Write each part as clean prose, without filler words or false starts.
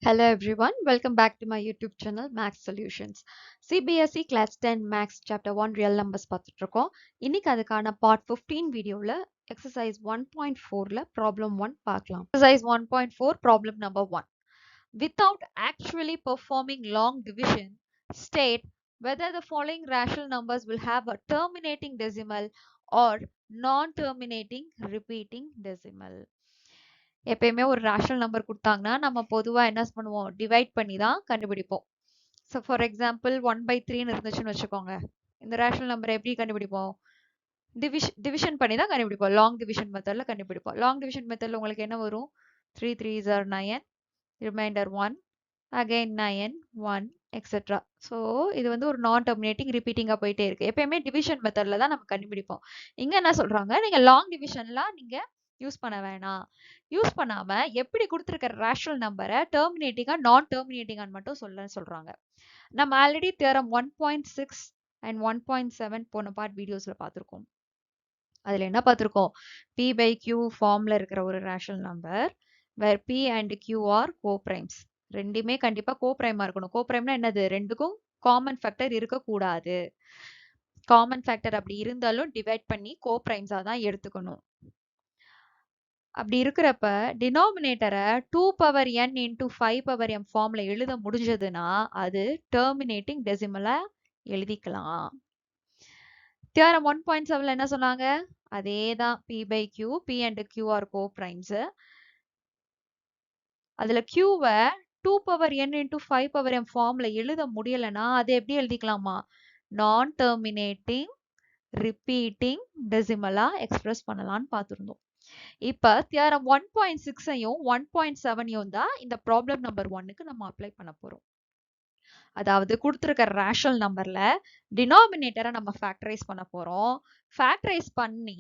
Hello everyone, welcome back to my YouTube channel Max Solutions. CBSE Class 10 Max Chapter 1 Real Numbers பார்த்துட்டு இருக்கோம். இன்னைக்கு அதுக்கான Part 15 வீடியோல Exercise 1.4ல Problem 1 பார்க்கலாம். Exercise 1.4 Problem number 1. Without actually performing long division, state whether the following rational numbers will have a terminating decimal or non-terminating repeating decimal. எப்பயுமே ஒரு rational number கொடுத்தாங்கன்னா நம்ம பொதுவா என்ன பண்ணுவோம், டிவைட் பண்ணி தான் கண்டுபிடிப்போம். ஸோ ஃபார் எக்ஸாம்பிள் 1/3 இருந்துச்சுன்னு வச்சுக்கோங்க. இந்த ரேஷனல் நம்பரை எப்படி கண்டுபிடிப்போம்? டிவிஷன் பண்ணி தான் கண்டுபிடிப்போம். லாங் டிவிஷன் மெத்தட்ல கண்டுபிடிப்போம். லாங் டிவிஷன் மெத்தட்ல உங்களுக்கு என்ன வரும்? 3 3s are 9, reminder 1, again 9 1 etcetera. So இது வந்து ஒரு நான் டெர்மினேட்டிங் ரிப்பீட்டிங்கா போயிட்டே இருக்கு. எப்பயுமே டிவிஷன் மெத்தட்ல தான் நம்ம கண்டுபிடிப்போம். இங்க என்ன சொல்றாங்க, நீங்க லாங் டிவிஷன்லாம் நீங்க யூஸ் பண்ண வேணாம். யூஸ் பண்ணாம எப்படி கொடுத்துருக்க ரேஷனல் நம்பரை டெர்மினேட்டிங்கா நான் டெர்மினேட்டிங்கான்னு மட்டும் சொல்றாங்க. நம்ம ஆல்ரெடி தியரம் 1.6 அண்ட் 1.7 போன பார்ட் வீடியோஸ்ல பார்த்துருக்கோம். அதுல என்ன பார்த்துருக்கோம்? P/Q ஃபார்ம்ல இருக்கிற ஒரு rational number where P and Q are coprimes. ரெண்டுமே கண்டிப்பா கோப்ரைமா இருக்கணும். கோப்ரைம்னா என்னது? ரெண்டுக்கும் காமன் ஃபேக்டர் இருக்கக்கூடாது. காமன் ஃபேக்டர் அப்படி இருந்தாலும் டிவைட் பண்ணி கோப்ரைம்ஸா தான் எடுத்துக்கணும். அப்படி இருக்கிறப்ப டினாமினேட்டரை 2n into 5m ஃபார்ம்ல எழுத முடிஞ்சதுன்னா அது டெர்மினேட்டிங் டெசிமலா எழுதிக்கலாம். தியரம் 1.7ல என்ன சொன்னாங்க? அதேதான். P/Q, P and Q are co-primes. அதுல Qவை 2n into 5m ஃபார்ம்ல எழுத முடியலன்னா அது எப்படி எழுதிக்கலாமா? நான் டெர்மினேட்டிங் ரிப்பீட்டிங் டெசிமலா எக்ஸ்பிரஸ் பண்ணலாம்னு பார்த்திருந்தோம். இப்ப தியரம் 1.6ஐயும் 1.7ஐயும் தான் இந்த ப்ராப்ளம் நம்பர் 1க்கு நம்ம அப்ளை பண்ண போறோம். அதாவது கொடுத்துருக்க ரேஷனல் நம்பர்ல டினாமினேட்டரை நம்ம ஃபேக்டரைஸ் பண்ண போறோம். ஃபேக்டரைஸ் பண்ணி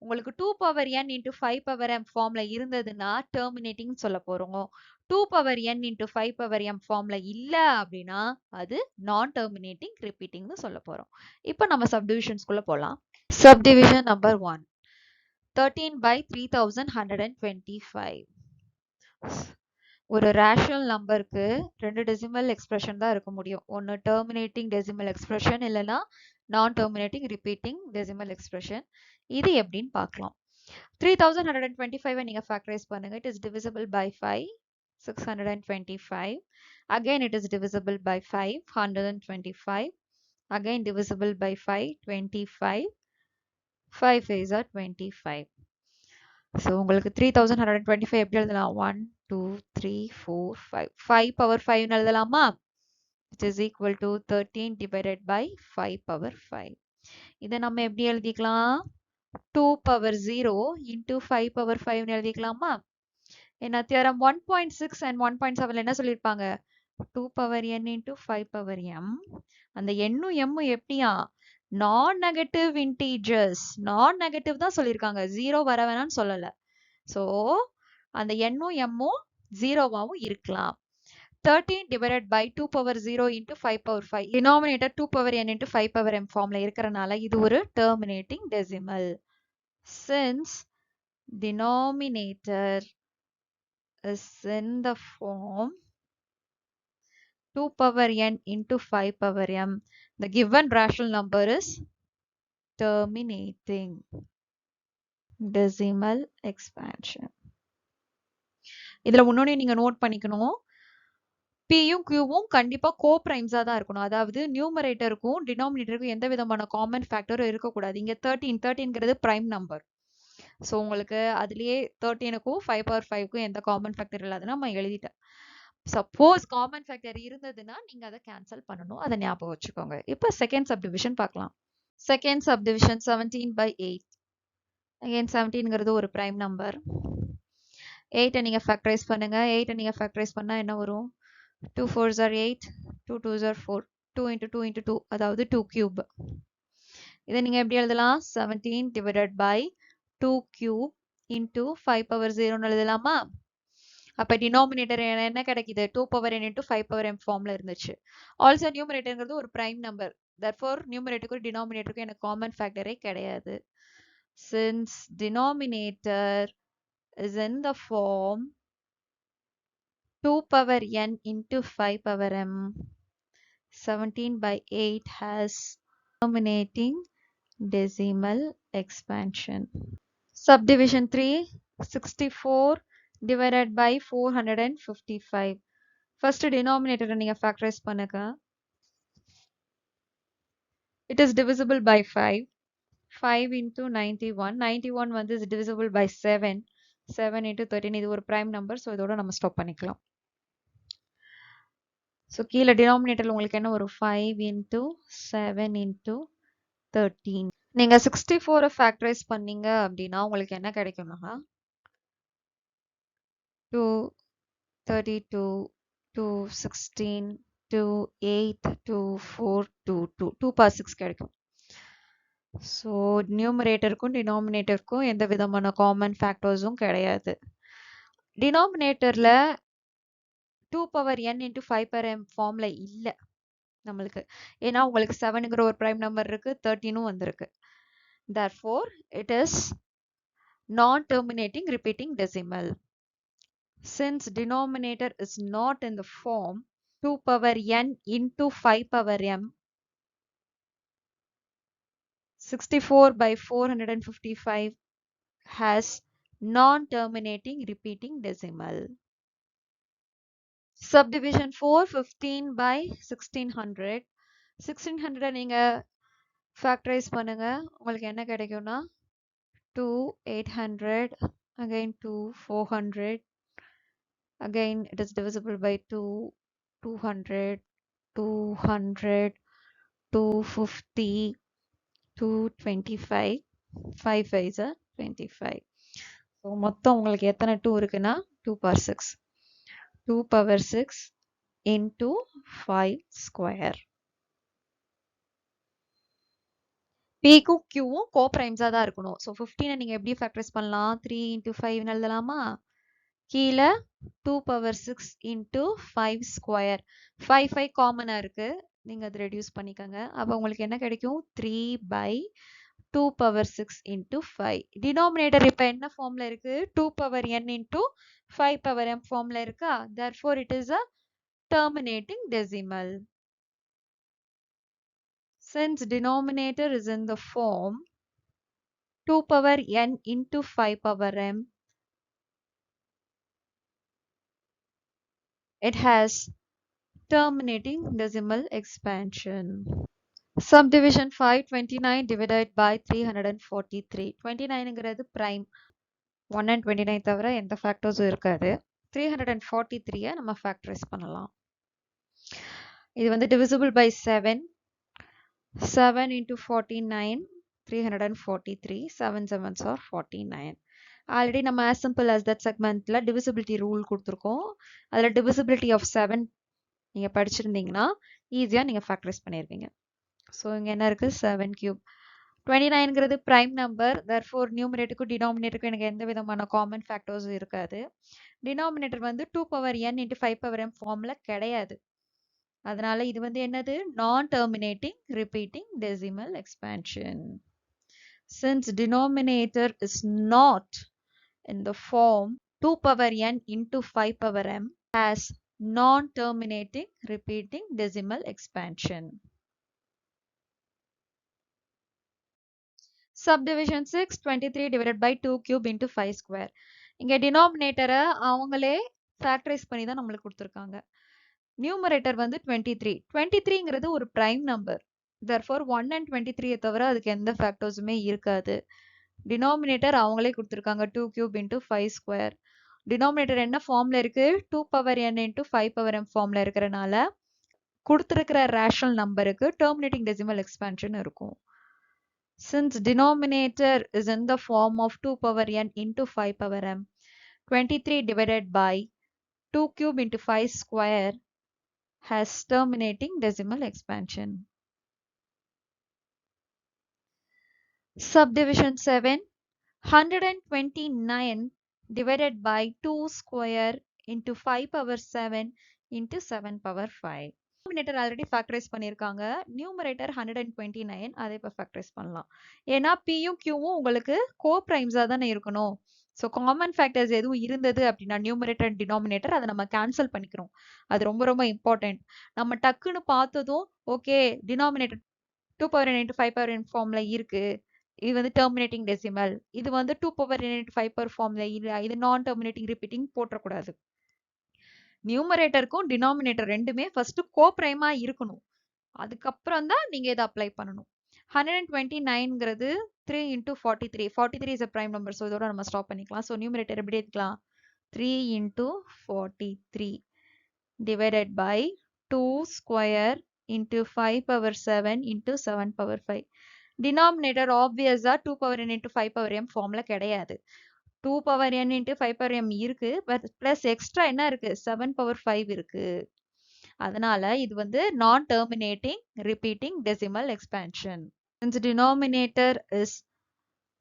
உங்களுக்கு 2n into 5m ஃபார்ம்ல இருந்ததுன்னா டெர்மினேட்டிங் சொல்ல போறோம். 2n into 5m ஃபார்ம்ல இல்ல அப்படின்னா அது நான் டெர்மினேட்டிங் ரிப்பீட்டிங்னு சொல்ல போறோம். இப்போ நம்ம சப்டிவிஷன்ஸ்குள்ள போலாம். Subdivision number 1. 13/3125. ஒரு ரேஷனல் நம்பருக்கு 2 டெசிமல் எக்ஸ்பிரஷன் தான் இருக்க முடியும். ஒன்னு டெர்மினேட்டிங் டெசிமல் எக்ஸ்பிரஷன் இல்லைன்னா நான் டெர்மினேட்டிங் ரிப்பீட்டிங் டெசிமல் எக்ஸ்பிரஷன். இது எப்படின்னு பார்க்கலாம். 3125 நீங்க ஃபேக்டரைஸ் பண்ணுங்க. It is divisible by 5, 625. Again it is divisible by 5, 125. Again divisible by 5, 25. 5 5s are 25. So உங்களுக்கு 3125 எப்படி எழுதலாம்? 1 2 3 4 5. 5 power 5 எழுதலாமா? Which is equal to 13 divided by 5 power 5. இதை நம்ம எப்படி எழுதிக்கலாம்? 2 power 0 into 5 power 5 எழுதிக்கலாமா? ஏன்னா தியரம் 1.6 and 1.7 என்ன சொல்லியிருப்பாங்க? 2 power n into 5 power m. அந்த எண்ணும் எம்மும் எப்படியா? நான் நெகட்டிவ் இன்டீஜர்ஸ். நான் நெகட்டிவ் தான் சொல்லியிருக்காங்க, ஜீரோ வர வேணாம்னு சொல்லல. ஸோ அந்த எண்ணும் எம்மும் ஜீரோவாகவும் இருக்கலாம். 13 divided by 2 power 0 into 5 power 5. Denominator 2 power n into 5 power m ஃபார்ம்ல இருக்கிறனால இது ஒரு terminating decimal. Since denominator is in the form 2 power n into 5 power m, the given rational number is terminating decimal expansion. இதுல முன்னாடி நீங்க note பண்ணிக்கணும், Pயும் Qவும் கண்டிப்பா கோப்ரைம்ஸா தான் இருக்கணும். அதாவது நியூமரேட்டருக்கும் டினாமினேட்டருக்கும் எந்த விதமான காமன் ஃபேக்டரும் இருக்கக்கூடாது. இங்க 13ங்கிறது பிரைம் நம்பர். ஸோ உங்களுக்கு அதுலயே 13க்கும் 5 பவர் 5க்கும் எந்த காமன் ஃபேக்டர் இல்லாதுன்னா நம்ம எழுதிட்டேன். சப்போஸ் காமன் ஃபேக்டர் இருந்ததுன்னா நீங்க அதை கேன்சல் பண்ணணும். அதை ஞாபகம் வச்சுக்கோங்க. இப்போ செகண்ட் சப்டிவிஷன் பார்க்கலாம். Second subdivision 17/8. அகைன் 17ங்கிறது ஒரு பிரைம் நம்பர். 8 நீங்க ஃபேக்டரைஸ் பண்ணுங்க. 8 நீங்க ஃபேக்டரைஸ் பண்ணா என்ன வரும்? 2 4s are 8, 2 2s are 4, 2 into 2 into 2, அதாவது 2 cube. இதை நீங்க எப்படி எழுதலாம்? 17 divided by 2 cube into 5 power 0 எழுதலாமா? அப்ப டினாமினேட்டர் என்ன கிடைக்குது? 2 power n into 5 power m ஃபார்ம்ல இருந்துச்சு. ஆல்சோ நியூமரேட்டர்ங்கிறது ஒரு பிரைம் நம்பர். therefore நியூமரேட்டருக்கும் டினாமினேட்டருக்கும் எனக்கு காமன் ஃபேக்டரே கிடையாது. Since denominator is in the form 2 power n into 5 power m. 17 by 8 has terminating decimal expansion. Subdivision 3, 64 divided by 455. First denominator நீங்க factorize பண்ணுங்க. It is divisible by 5. 5 into 91. 91 வந்து is divisible by 7. 7 into 13. இது ஒரு prime number. So இதோட நம்ம stop பண்ணிக்கலாம். So கீழே denominator உங்களுக்கு என்ன ஒரு 5 into 7 into 13. நீங்க 64 factorize பண்ணீங்க அப்படின்னா உங்களுக்கு என்ன கிடைக்கும்னா 2, 32, 2, 16, 2, 8, 2, 4, 2, 2. 2 power 6 கிடைக்கும். So numeratorக்கும் denominatorக்கும் எந்த விதமான common factorsம் கிடையாது. Denominatorல 2 power n into 5 power m formல இல்ல நம்மளுக்கு. ஏன்னா உங்களுக்கு 7ங்கிற ஒரு prime number இருக்கு, 13ம் வந்திருக்கு. Therefore, it is non-terminating repeating decimal. Since denominator is not in the form 2 power n into 5 power m, 64 by 455 has non-terminating repeating decimal. Subdivision 4, 15 by 1600. 1600 நீங்க factorize பண்ணுங்க. உங்களுக்கு என்ன கிடைக்கும்னா 2, 800, again 2, 400, again it is divisible by 2, 200, 200, 250, 225, 5 5s are 25. So மொத்தம் உங்களுக்கு எத்தனை 2 இருக்குன்னா 2 power 6. 2 power 6 into 5 square. Pக்கும் Qவும் co-primesஆ தான் இருக்கணும். So 15 நீங்க எப்படி factorize பண்ணலாம்? 3 into 5 எழுதலாமா? கீழே 2 power 6 into 5 square. 5 5 காமனா இருக்கு. நீங்க அது ரெடியூஸ் பண்ணிக்கங்க. அப்ப உங்களுக்கு என்ன கிடைக்கும்? 3 by 2 power 6 into 5. Denominator இப்ப என்ன ஃபார்ம்ல இருக்கு? 2 power n into 5 power m ஃபார்ம்ல இருக்கா? Therefore, it is a terminating decimal. Since denominator is in the form 2 power n into 5 power m, it has terminating decimal expansion. Subdivision 5, 29 divided by 343. 29ங்கிறது prime. 1 and 29 தவிர எந்த factorsம் இருக்காது. 343 நம்ம factorize பண்ணலாம். இது வந்து divisible by 7. 7 into 49, 343. 7 7s are 49. Already நம்ம as simple as that segmentல divisibility rule கொடுத்திருக்கோம். அதுல divisibility of 7 நீங்க படிச்சிருந்தீங்கன்னா ஈஸியா நீங்க factorize பண்ணிருவீங்க. So இங்க என்ன இருக்கு? 7 cube. 29ங்கிறது prime number. Therefore, numeratorக்கும் denominatorக்கும் எனக்கு எந்த விதமான common factors இருக்காது. Denominator வந்து 2 power n into 5 power m formல கிடையாது. அதனால இது வந்து என்னது? Non-terminating repeating decimal expansion. Since denominator is not in the form 2 power n into 5 power m has non-terminating repeating decimal expansion. Subdivision 6, 23 divided by 2 cube into 5 square. இங்க denominator அவங்களே factorize பண்ணி தான் நம்மளுக்கு கொடுத்திருக்காங்க. Numerator வந்து 23. 23ங்கிறது ஒரு prime number. Therefore, 1 and 23 தவிர அதுக்கு எந்த factorsமே இருக்காது. Denominator அவங்களே கொடுத்திருக்காங்க 2 cube into 5 square. Denominator என்ன formல இருக்கு? 2 power n into 5 power m formல இருக்கிறனால கொடுத்திருக்கிற rational numberக்கு terminating decimal expansion இருக்கும். Since denominator is in the form of 2 power n into 5 power m, 23 divided by 2 cube into 5 square has terminating decimal expansion. Subdivision 7, 129 divided by 2 square into 5 power 7 into 7 power 5. Denominator already factorize பண்ணிருக்காங்க. Numerator 129 அதை இப்ப factorize பண்ணலாம். ஏன்னா Pயும் Qவும் உங்களுக்கு co-primesஆ தானே இருக்கணும். So common factors எதுவும் இருந்தது அப்படின்னா நியூமரேட்டர் அண்ட் டினாமினேட்டர் அதை நம்ம கேன்சல் பண்ணிக்கிறோம். அது ரொம்ப ரொம்ப இம்பார்ட்டன்ட். நம்ம டக்குன்னு பார்த்ததும் okay denominator 2 power n into 5 power n ஃபார்ம்ல இருக்கு. இது வந்து டெர்மினேட்டிங் டெசிமல். இது வந்து 2 பவர் n into 5 பவர் ஃபார்ம்ல இல்ல. இது நான் டெர்மினேட்டிங் ரிப்பீட்டிங் போட்டக்கூடாது. நியூமரேட்டருக்கும் டினாமினேட்டர் ரெண்டுமே ஃபர்ஸ்ட் கோப்ரைமா இருக்கணும். அதுக்கப்புறம் தான் நீங்க இதை அப்ளை பண்ணணும். 129ங்கிறது 3 into 43. 43 is a prime number. So இதோட நம்ம ஸ்டாப் பண்ணிக்கலாம். ஸோ நியூமரேட்டர் எப்படி எடுக்கலாம்? 3 into 43 divided by 2 square into 5 power 7 into 7 power 5. Denominator ஆப்வியஸா 2 power n into 5 power m ஃபார்ம்ல கிடையாது. 2 power n into 5 power m இருக்கு. பிளஸ் எக்ஸ்ட்ரா என்ன இருக்கு? 7 பவர் 5 இருக்கு. அதனால இது வந்து நான் terminating repeating decimal expansion. Since denominator is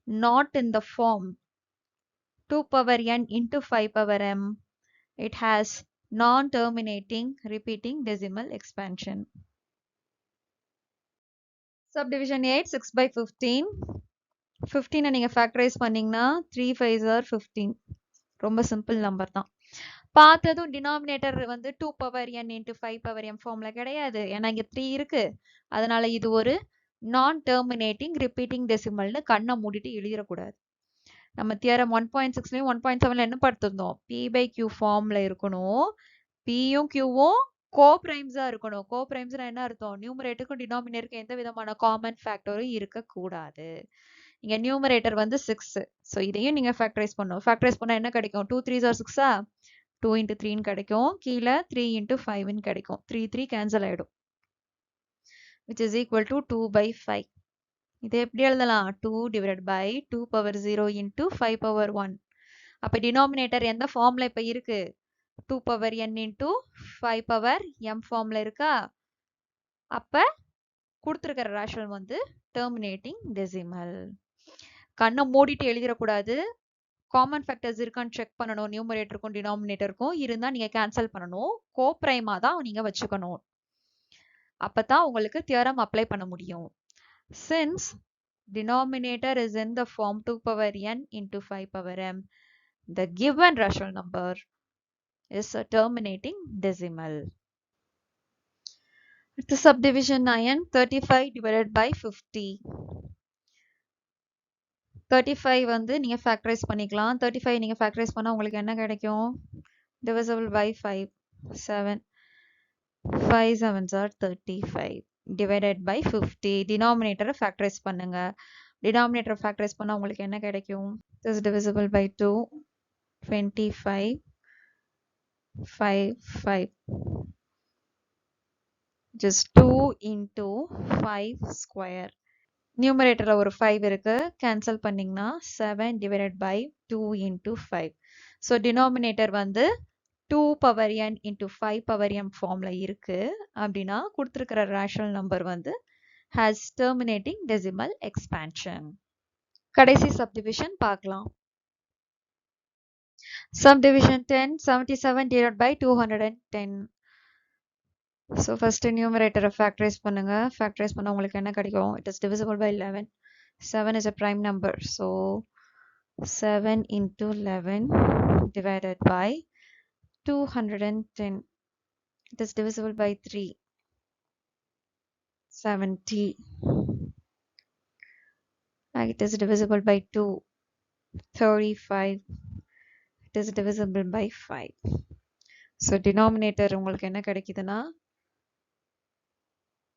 not in the form 2 power n into 5 power m, it has non-terminating repeating decimal expansion. Subdivision 8, 6 by 15. 15 நீங்க factorize பண்ணீங்கன்னா 3 5s are 15. ரொம்ப சிம்பிள் நம்பர் தான். பார்த்ததும் டினாமினேட்டர் வந்து 2 power n into 5 power m ஃபார்ம்ல கிடையாது. ஏன்னா இங்க 3 இருக்கு. அதனால இது ஒரு நான் டெர்மினேட்டிங் ரிப்பீட்டிங் டெசிமல்னு கண்ணை மூடிட்டு எழுதிடக்கூடாது. நம்ம தியரம் 1.6லையும் 1.7ல என்ன படுத்திருந்தோம்? p by q ஃபார்ம்ல இருக்கணும். pயும் qவும் கோப்ரைம்ஸா இருக்கணும். கோப்ரைம்ஸ்னா என்ன அர்த்தம்? நியூமரேட்டருக்கும் டினாமினேட்டருக்கும் எந்த விதமான காமன் ஃபேக்டரும் இருக்கக்கூடாது. இங்க நியூமரேட்டர் வந்து 6. ஸோ இதையும் நீங்க ஃபேக்டரைஸ் பண்ணணும். ஃபேக்டரைஸ் பண்ணா என்ன கிடைக்கும்? 2 3s are 6ஆ? 2 into 3ன்னு கிடைக்கும். கீழே 3 into 5ன்னு கிடைக்கும். 3 3 கேன்சல் ஆயிடும். which is equal to 2 by 5. இதை எப்படி எழுதலாம்? 2 divided by 2 power 0 into 5 power 1. அப்ப டினாமினேட்டர் எந்த ஃபார்ம்ல இப்ப இருக்கு? 2 power n into 5 power m ஃபார்ம்ல இருக்கா? அப்ப கொடுத்திருக்கிற ரேஷனல் வந்து டெர்மினேட்டிங் டெசிமல். கண்ணை மூடிட்டு எழுதிடக்கூடாது. காமன் ஃபேக்டர்ஸ் இருக்கான்னு செக் பண்ணணும். நியூமரேட்டருக்கும் டினாமினேட்டருக்கும் இருந்தா நீங்க கேன்சல் பண்ணணும். கோப்ரைமா தான் நீங்க வச்சுக்கணும். அப்பதான் உங்களுக்கு தியரம் அப்ளை பண்ண முடியும். Since denominator is in the form 2 power n into 5 power m, the given rational number is a terminating decimal. It's a subdivision 9, 35 divided by 50. 35 வந்து நீங்க factorize பண்ணிக்கலாம். 35 நீங்க factorize பண்ணா உங்களுக்கு என்ன கிடைக்கும்? Divisible by 5, 7. 5 7s are 35. Divided by 50. Denominator factorize பண்ணுங்க. Denominator factorize பண்ணா உங்களுக்கு என்ன கிடைக்கும்? This is divisible by 2. 25. 5 5. Just 2 into 5 square. Numerator ஒரு 5 இருக்கு. Cancel பண்ணீங்கன்னா 7 divided by 2 into 5. So denominator வந்து 2 power n into 5 power m ஃபார்ம்ல இருக்கு. அப்படின்னா கொடுத்திருக்கிற ரேஷனல் நம்பர் வந்து has terminating decimal expansion. கடைசி subdivision பார்க்கலாம். Subdivision 10, 77 divided by 210. So first numerator factorize பண்ணுங்க. Factorize பண்ணா உங்களுக்கு என்ன கிடைக்கும்? It is divisible by 11. 7 is a prime number. So 7 into 11 divided by 210. It is divisible by 3. 70. It is divisible by 2. 35. It is divisible by 5. So denominator உங்களுக்கு என்ன கிடைக்குதுன்னா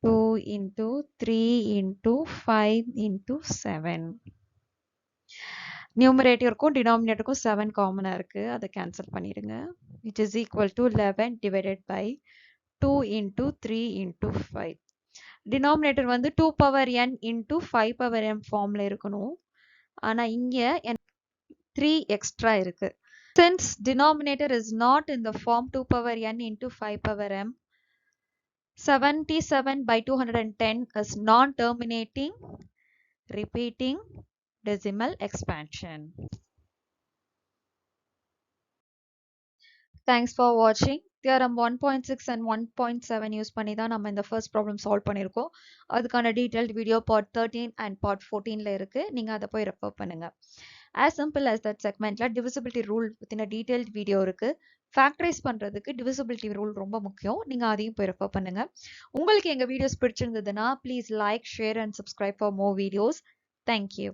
2 into 3 into 5 into 7. நியூமரேட்டருக்கும் டினாமினேட்டருக்கும் 7 காமனா இருக்கு. அதை கேன்சல் பண்ணிடுங்க. It is equal to 11 divided by 2 into 3 into 5. Denominator வந்து 2 power n into 5 power m ஃபார்ம்ல இருக்கணும். ஆனா இங்க 3 எக்ஸ்ட்ரா இருக்கு. Since denominator is not in the form 2 power n into 5 power m, 77 by 210 is non-terminating repeating decimal expansion. Thanks for watching. Theorem 1.6 and 1.7 use பண்ணி தான் நம்ம இந்த ஃபர்ஸ்ட் ப்ராப்ளம் சால்வ் பண்ணியிருக்கோம். அதுக்கான detailed video part 13 and part 14ல இருக்கு. நீங்க அதை போய் ரெஃபர் பண்ணுங்க. as simple as that segmentல divisibility rule within a detailed video இருக்கு. ஃபேக்டரைஸ் பண்றதுக்கு divisibility rule ரொம்ப முக்கியம். நீங்க அதையும் போய் ரெஃபர் பண்ணுங்க. உங்களுக்கு எங்க வீடியோஸ் பிடிச்சிருந்ததுன்னா please like, share and subscribe for more videos. Thank you.